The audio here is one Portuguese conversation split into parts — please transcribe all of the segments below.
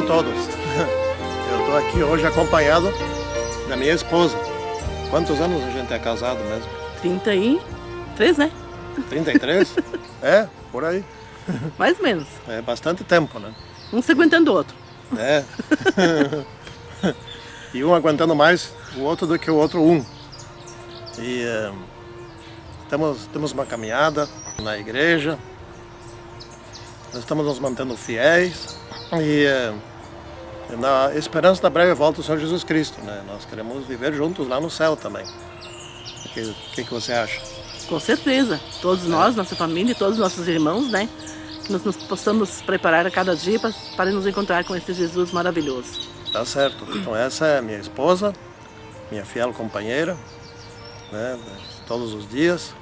todos. Eu estou aqui hoje acompanhado da minha esposa. Quantos anos a gente é casado mesmo? 33, né? 33? É, por aí. Mais ou menos. É bastante tempo, né? Um se aguentando o outro. É. E um aguentando mais o outro do que o outro um. E temos uma caminhada na igreja. Nós estamos nos mantendo fiéis e na esperança da breve volta do Senhor Jesus Cristo, né? Nós queremos viver juntos lá no céu também. O que você acha? Com certeza. Todos nós, nossa família, todos os nossos irmãos, né? Que nós possamos preparar a cada dia para nos encontrar com esse Jesus maravilhoso. Tá certo. Então essa é minha esposa, minha fiel companheira, né? Todos os dias.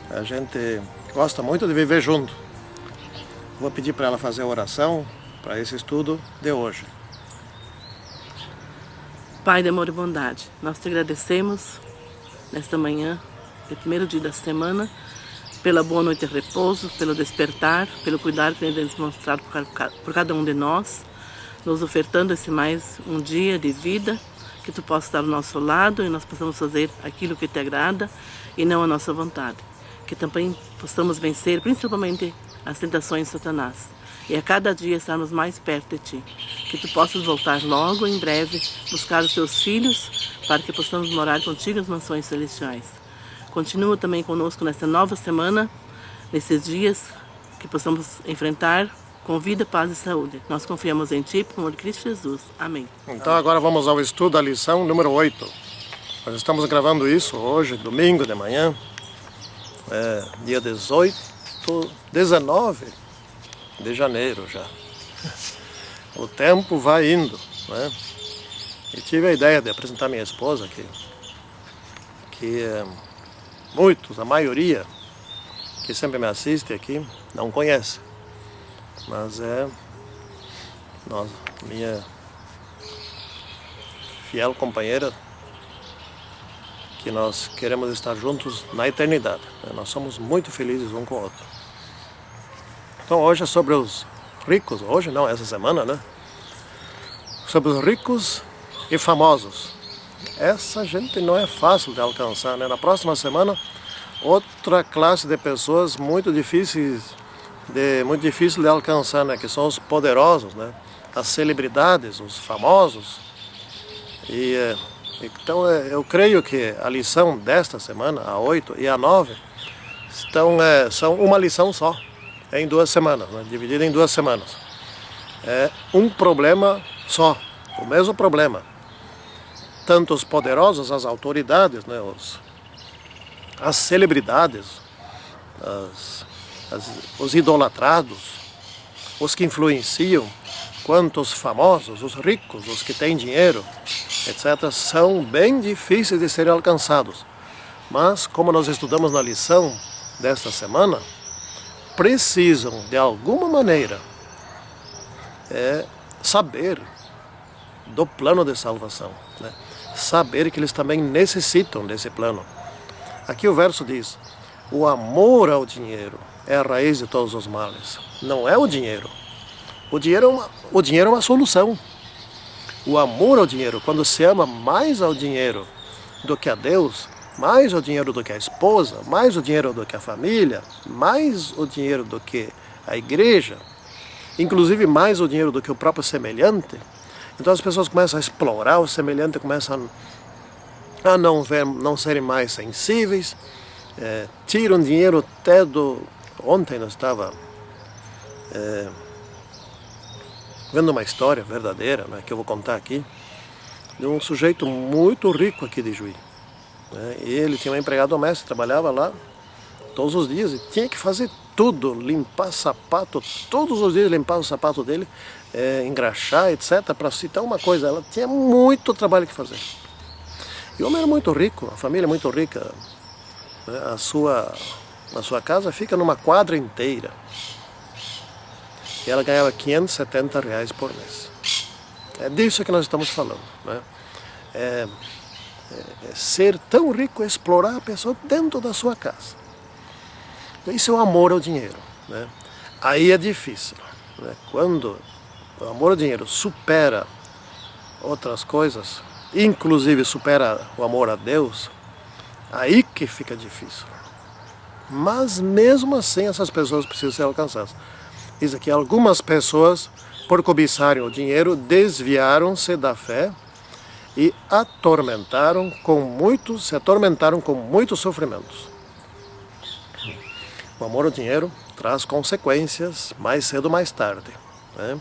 A gente gosta muito de viver junto. Vou pedir para ela fazer a oração para esse estudo de hoje. Pai de amor e bondade, nós te agradecemos nesta manhã, no primeiro dia da semana, pela boa noite de repouso, pelo despertar, pelo cuidado que tem demonstrado por cada um de nós, nos ofertando esse mais um dia de vida, que tu possas estar ao nosso lado e nós possamos fazer aquilo que te agrada e não a nossa vontade. Que também possamos vencer principalmente as tentações de Satanás e a cada dia estarmos mais perto de ti. Que tu possas voltar logo, em breve, buscar os teus filhos para que possamos morar contigo nas mansões celestiais. Continua também conosco nesta nova semana, nesses dias que possamos enfrentar com vida, paz e saúde. Nós confiamos em ti, por amor de Cristo Jesus. Amém. Então agora vamos ao estudo da lição número 8. Nós estamos gravando isso hoje, domingo de manhã, dia 19 de janeiro já. O tempo vai indo, né? E tive a ideia de apresentar minha esposa aqui, que muitos, a maioria que sempre me assiste aqui, não conhece. Mas minha fiel companheira, que nós queremos estar juntos na eternidade. Nós somos muito felizes um com o outro. Então hoje é sobre os ricos, hoje não, essa semana, né? Sobre os ricos e famosos. Essa gente não é fácil de alcançar, né? Na próxima semana, outra classe de pessoas muito difícil de alcançar, né? Que são os poderosos, né? As celebridades, os famosos. Então eu creio que a lição desta semana, a 8 e a 9, são uma lição só, em 2 semanas, né? Dividida em 2 semanas. É um problema só, o mesmo problema. Tanto os poderosos, as autoridades, né? As celebridades, os idolatrados, os que influenciam, quanto os famosos, os ricos, os que têm dinheiro, etc., são bem difíceis de serem alcançados. Mas, como nós estudamos na lição desta semana, precisam, de alguma maneira, saber do plano de salvação, né? Saber que eles também necessitam desse plano. Aqui o verso diz: o amor ao dinheiro é a raiz de todos os males. Não é o dinheiro. O dinheiro é uma solução. O amor ao dinheiro, quando se ama mais ao dinheiro do que a Deus, mais o dinheiro do que a esposa, mais o dinheiro do que a família, mais o dinheiro do que a igreja, inclusive mais o dinheiro do que o próprio semelhante, então as pessoas começam a explorar o semelhante, começam a não serem mais sensíveis, tiram dinheiro até do... Ontem eu estava vendo uma história verdadeira, né, que eu vou contar aqui, de um sujeito muito rico aqui de Juí. E ele tinha uma empregada doméstica, trabalhava lá todos os dias e tinha que fazer tudo, limpar sapato, todos os dias limpar o sapato dele, engraxar, etc. Para citar uma coisa, ela tinha muito trabalho que fazer. E o homem era muito rico, a família muito rica, né? A sua casa fica numa quadra inteira. E ela ganhava R$570 por mês. É disso que nós estamos falando, né? Ser tão rico é explorar a pessoa dentro da sua casa. Isso é o amor ao dinheiro, né? Aí é difícil, né? Quando o amor ao dinheiro supera outras coisas, inclusive supera o amor a Deus, aí que fica difícil. Mas mesmo assim essas pessoas precisam ser alcançadas. Diz aqui, algumas pessoas, por cobiçarem o dinheiro, desviaram-se da fé e se atormentaram com muitos sofrimentos. O amor ao dinheiro traz consequências mais cedo ou mais tarde, né,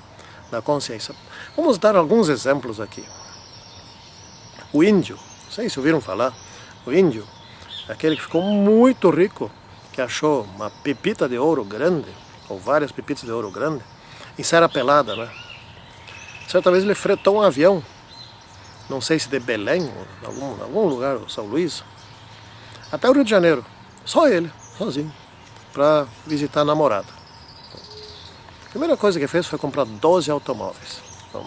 na consciência. Vamos dar alguns exemplos aqui. O índio, não sei se ouviram falar, o índio, aquele que ficou muito rico, que achou uma pepita de ouro grande, ou várias pepitas de ouro grande, em Serra Pelada, né? Certa vez ele fretou um avião, não sei se de Belém, ou algum lugar, São Luís, até o Rio de Janeiro, só ele, sozinho, para visitar a namorada. A primeira coisa que fez foi comprar 12 automóveis. Então,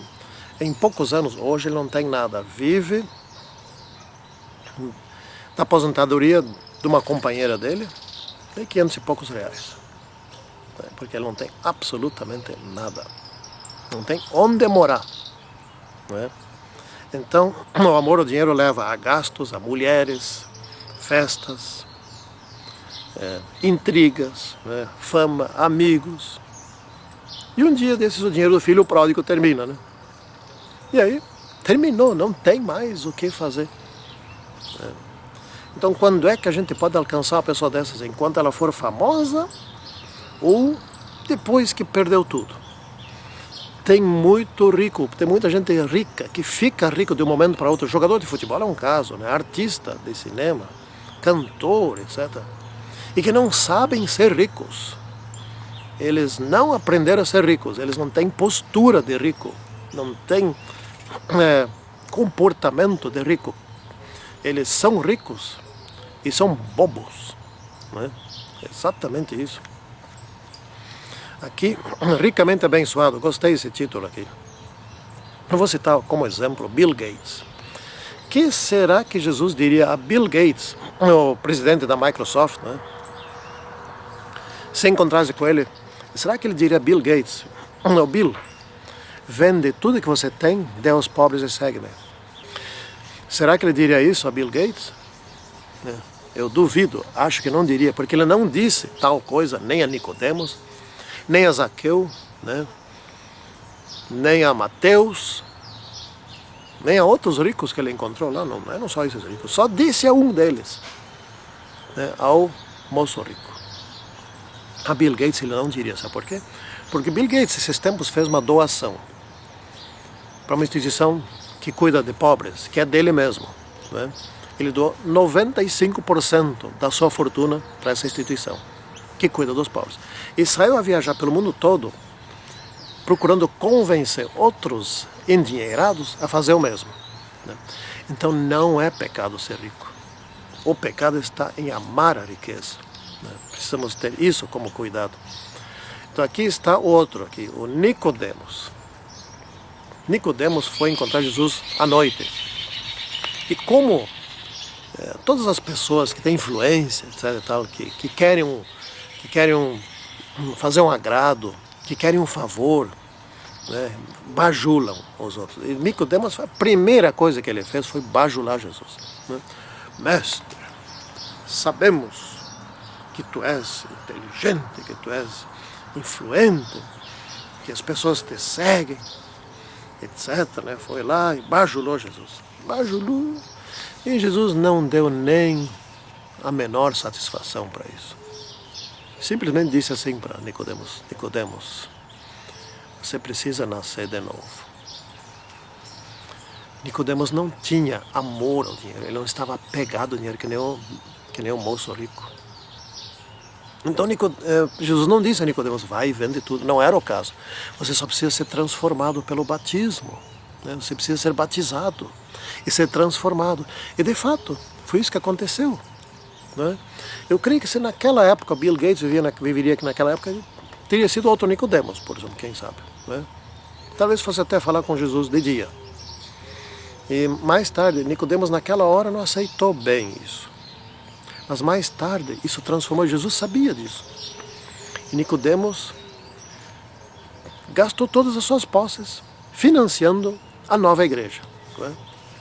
em poucos anos, hoje ele não tem nada, vive da aposentadoria de uma companheira dele, de 500 e poucos reais. Porque ele não tem absolutamente nada. Não tem onde morar. Não é? Então, o amor ao dinheiro leva a gastos, a mulheres, festas, intrigas, né? Fama, amigos. E um dia desses o dinheiro do filho pródigo termina, né? E aí, terminou, não tem mais o que fazer. Então, quando é que a gente pode alcançar uma pessoa dessas? Enquanto ela for famosa ou depois que perdeu tudo? Tem muito rico, tem muita gente rica que fica rico de um momento para outro. Jogador de futebol é um caso, né? Artista de cinema, cantor, etc. E que não sabem ser ricos. Eles não aprenderam a ser ricos, eles não têm postura de rico, não têm comportamento de rico. Eles são ricos e são bobos, né? Exatamente isso. Aqui, ricamente abençoado, gostei desse título aqui. Eu vou citar como exemplo Bill Gates. O que será que Jesus diria a Bill Gates, o presidente da Microsoft, né? Se encontrasse com ele, será que ele diria a Bill Gates, não, Bill, vende tudo que você tem, dê aos pobres e segue-me? Será que ele diria isso a Bill Gates? Eu duvido, acho que não diria, porque ele não disse tal coisa nem a Nicodemos, nem a Zaqueu, né? Nem a Mateus, nem a outros ricos que ele encontrou lá, não eram só esses ricos, só disse a um deles, né? Ao moço rico. A Bill Gates ele não diria, sabe por quê? Porque Bill Gates, esses tempos, fez uma doação para uma instituição que cuida de pobres, que é dele mesmo, né? Ele doou 95% da sua fortuna para essa instituição, que cuida dos pobres. E saiu a viajar pelo mundo todo, procurando convencer outros endinheirados a fazer o mesmo, né? Então não é pecado ser rico. O pecado está em amar a riqueza, né? Precisamos ter isso como cuidado. Então aqui está o outro, aqui, o Nicodemos. Nicodemos foi encontrar Jesus à noite. E como todas as pessoas que têm influência, etc., tal, que querem fazer um agrado, que querem um favor, né, bajulam os outros. E Nicodemos, a primeira coisa que ele fez foi bajular Jesus, né? Mestre, sabemos que tu és inteligente, que tu és influente, que as pessoas te seguem, etc., né? Foi lá e bajulou Jesus. Bajulou. E Jesus não deu nem a menor satisfação para isso. Simplesmente disse assim para Nicodemos: Nicodemos, você precisa nascer de novo. Nicodemos não tinha amor ao dinheiro, ele não estava apegado ao dinheiro que nem o moço rico. Então Jesus não disse a Nicodemos: vai e vende tudo. Não era o caso. Você só precisa ser transformado pelo batismo, né? Você precisa ser batizado e ser transformado. E de fato, foi isso que aconteceu, né? Eu creio que se naquela época Bill Gates viveria que naquela época, teria sido outro Nicodemos, por exemplo, quem sabe, né? Talvez fosse até falar com Jesus de dia. E mais tarde, Nicodemos naquela hora não aceitou bem isso. Mas mais tarde, isso transformou. Jesus sabia disso. E Nicodemos gastou todas as suas posses financiando a nova igreja. Não é?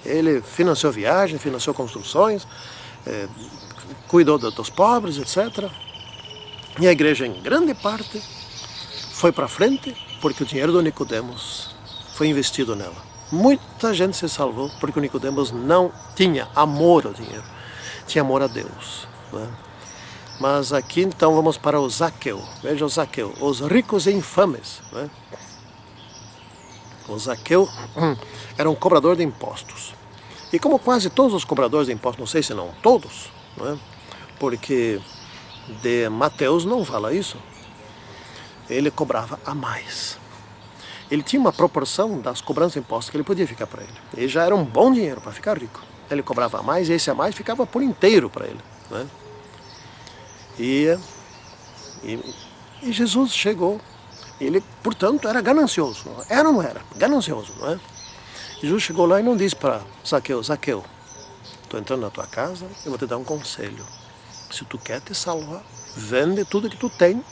Ele financiou viagem, financiou construções, cuidou dos pobres, etc. E a igreja, em grande parte, foi para frente porque o dinheiro do Nicodemos foi investido nela. Muita gente se salvou porque o Nicodemos não tinha amor ao dinheiro, tinha amor a Deus. Não é? Mas aqui então vamos para o Zaqueu. Veja o Zaqueu, os ricos e infames. Não é? O Zaqueu era um cobrador de impostos. E como quase todos os cobradores de impostos, não sei se não todos, não é? Porque de Mateus não fala isso, ele cobrava a mais. Ele tinha uma proporção das cobranças de impostos que ele podia ficar para ele. E já era um bom dinheiro para ficar rico. Ele cobrava a mais e esse a mais ficava por inteiro para ele. Não é? E Jesus chegou. Ele, portanto, era ganancioso. Era ou não era? Ganancioso, não é? Jesus chegou lá e não disse para Zaqueu: Zaqueu, estou entrando na tua casa, eu vou te dar um conselho. Se tu quer te salvar, vende tudo que tu tem,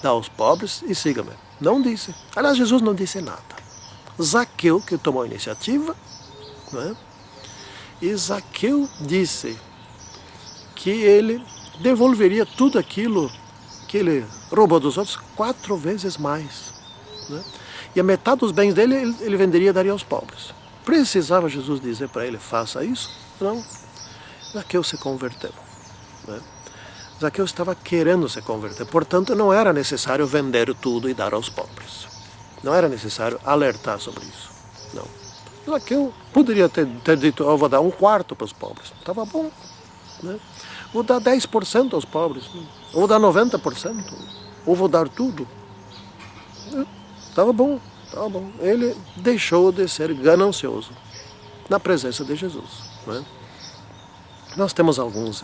dá aos pobres e siga-me. Não disse. Aliás, Jesus não disse nada. Zaqueu que tomou a iniciativa, não é? E Zaqueu disse que ele devolveria tudo aquilo que ele roubou dos outros 4 vezes mais. Né? E a metade dos bens dele ele venderia e daria aos pobres. Precisava Jesus dizer para ele: faça isso? Não. Zaqueu se converteu. Né? Zaqueu estava querendo se converter, portanto não era necessário vender tudo e dar aos pobres. Não era necessário alertar sobre isso. Não. Zaqueu poderia ter dito: eu vou dar 1/4 para os pobres. Estava bom. Né? Vou dar 10% aos pobres. Ou vou dar 90%. Ou vou dar tudo. Estava bom, estava bom. Ele deixou de ser ganancioso na presença de Jesus. Né? Nós temos alguns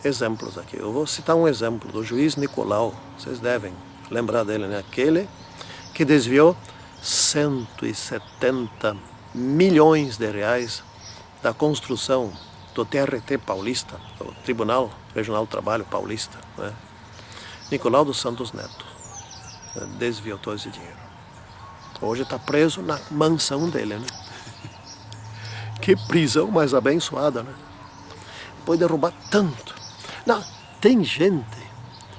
exemplos aqui. Eu vou citar um exemplo do juiz Nicolau. Vocês devem lembrar dele, né? Aquele que desviou 170 milhões de reais da construção do TRT paulista, do Tribunal Regional do Trabalho paulista. Né? Nicolau dos Santos Neto desviou todo esse dinheiro. Hoje está preso na mansão dele, né? Que prisão mais abençoada, né? Depois de roubar tanto. Não, tem gente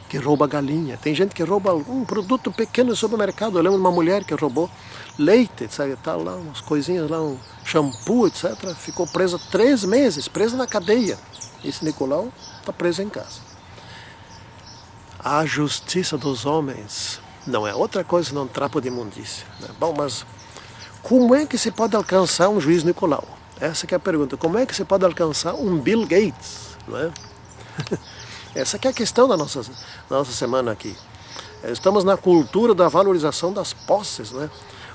que rouba galinha, tem gente que rouba um produto pequeno no supermercado. Eu lembro de uma mulher que roubou leite, sabe, tal, lá, umas coisinhas lá, um shampoo, etc. Ficou presa 3 meses, presa na cadeia. Esse Nicolau está preso em casa. A justiça dos homens não é outra coisa senão um trapo de imundícia. Né? Bom, mas como é que se pode alcançar um juiz Nicolau? Essa que é a pergunta. Como é que se pode alcançar um Bill Gates? Não é? Essa que é a questão da nossa semana aqui. Estamos na cultura da valorização das posses. Né?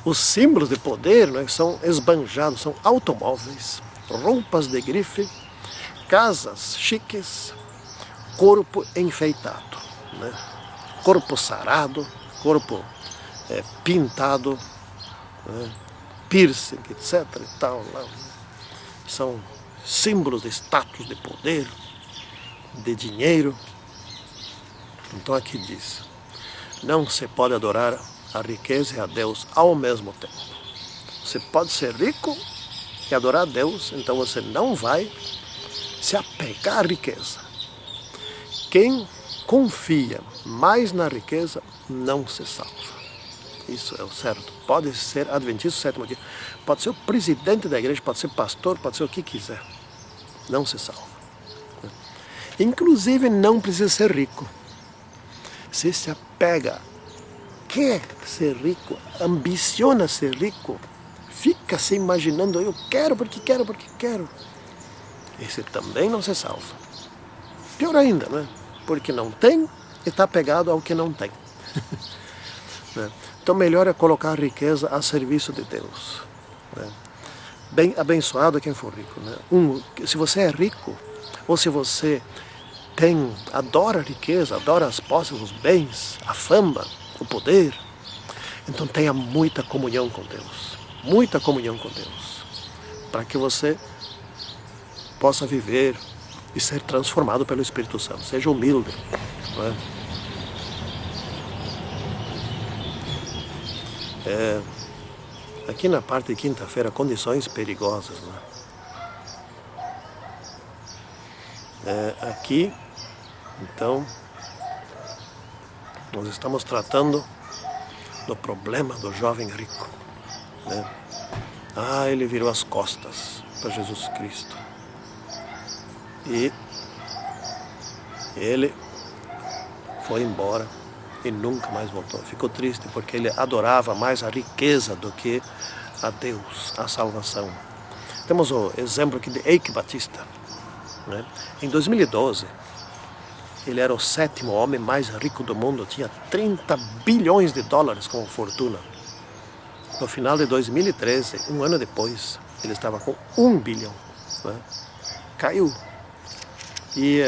Os símbolos de poder, né, são esbanjados, são automóveis, roupas de grife, casas chiques, corpo enfeitado. Né? Corpo sarado, corpo pintado, né? Piercing, etc. E tal, lá. São símbolos de status, de poder, de dinheiro. Então aqui diz: não se pode adorar a riqueza e a Deus ao mesmo tempo. Você pode ser rico e adorar a Deus, então você não vai se apegar à riqueza. Quem confia mais na riqueza não se salva. Isso é o certo. Pode ser adventista do sétimo dia, pode ser o presidente da igreja, pode ser pastor, pode ser o que quiser. Não se salva. Inclusive não precisa ser rico. Se apega, quer ser rico, ambiciona ser rico, fica se imaginando: eu quero porque quero porque quero. Esse também não se salva. Pior ainda, né? Porque não tem e está apegado ao que não tem. Né? Então melhor é colocar a riqueza a serviço de Deus. Né? Bem abençoado quem for rico. Né? Se você é rico, ou se você adora a riqueza, adora as posses, os bens, a fama, o poder, então tenha muita comunhão com Deus. Muita comunhão com Deus. Para que você possa viver e ser transformado pelo Espírito Santo. Seja humilde. Não é? Aqui na parte de quinta-feira, condições perigosas, né? Aqui, então, nós estamos tratando do problema do jovem rico, né? Ele virou as costas para Jesus Cristo. E ele foi embora e nunca mais voltou. Ficou triste porque ele adorava mais a riqueza do que a Deus, a salvação. Temos o exemplo aqui de Eike Batista, né? Em 2012, ele era o 7º homem mais rico do mundo, tinha 30 bilhões de dólares como fortuna. No final de 2013, um ano depois, ele estava com 1 bilhão, né? Caiu. E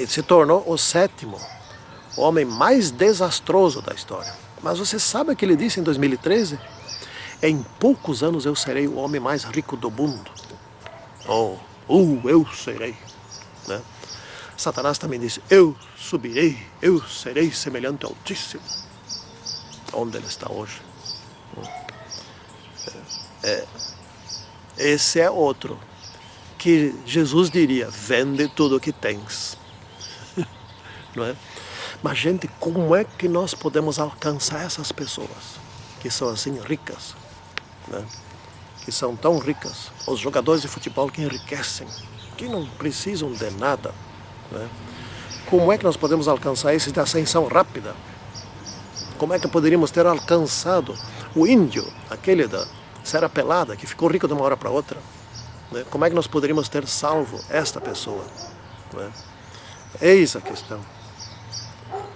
se tornou o 7º homem mais desastroso da história. Mas você sabe o que ele disse em 2013? Em poucos anos eu serei o homem mais rico do mundo. Eu serei, né? Satanás também disse, eu subirei, eu serei semelhante ao Altíssimo. Onde ele está hoje? Esse é outro que Jesus diria, vende tudo o que tens. Não é? Mas, gente, como é que nós podemos alcançar essas pessoas que são assim ricas, né? Que são tão ricas, os jogadores de futebol que enriquecem, que não precisam de nada, né? Como é que nós podemos alcançar esses de ascensão rápida? Como é que poderíamos ter alcançado o índio, aquele da Serra Pelada, que ficou rico de uma hora para outra, né? Como é que nós poderíamos ter salvo esta pessoa, né? Eis a questão.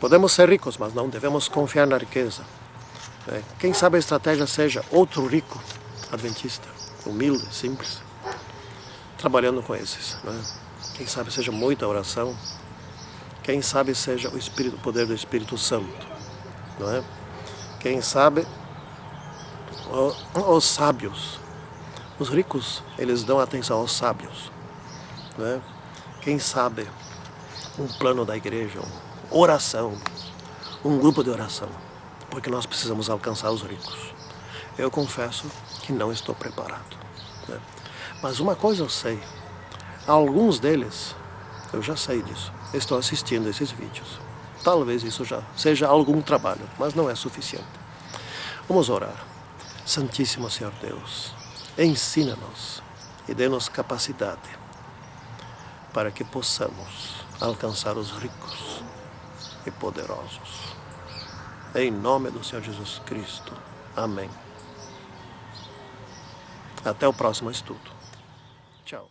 Podemos ser ricos, mas não devemos confiar na riqueza, né? Quem sabe a estratégia seja outro rico, adventista, humilde, simples, trabalhando com esses, né? Quem sabe seja muita oração, quem sabe seja o poder do Espírito Santo, não é? Quem sabe os sábios, os ricos, eles dão atenção aos sábios, não é? Quem sabe um plano da igreja, oração, um grupo de oração, porque nós precisamos alcançar os ricos. Eu confesso que não estou preparado, né? Mas uma coisa eu sei, alguns deles, eu já sei disso, estou assistindo esses vídeos. Talvez isso já seja algum trabalho, mas não é suficiente. Vamos orar. Santíssimo Senhor Deus, ensina-nos e dê-nos capacidade para que possamos alcançar os ricos e poderosos. Em nome do Senhor Jesus Cristo. Amém. Até o próximo estudo. Tchau.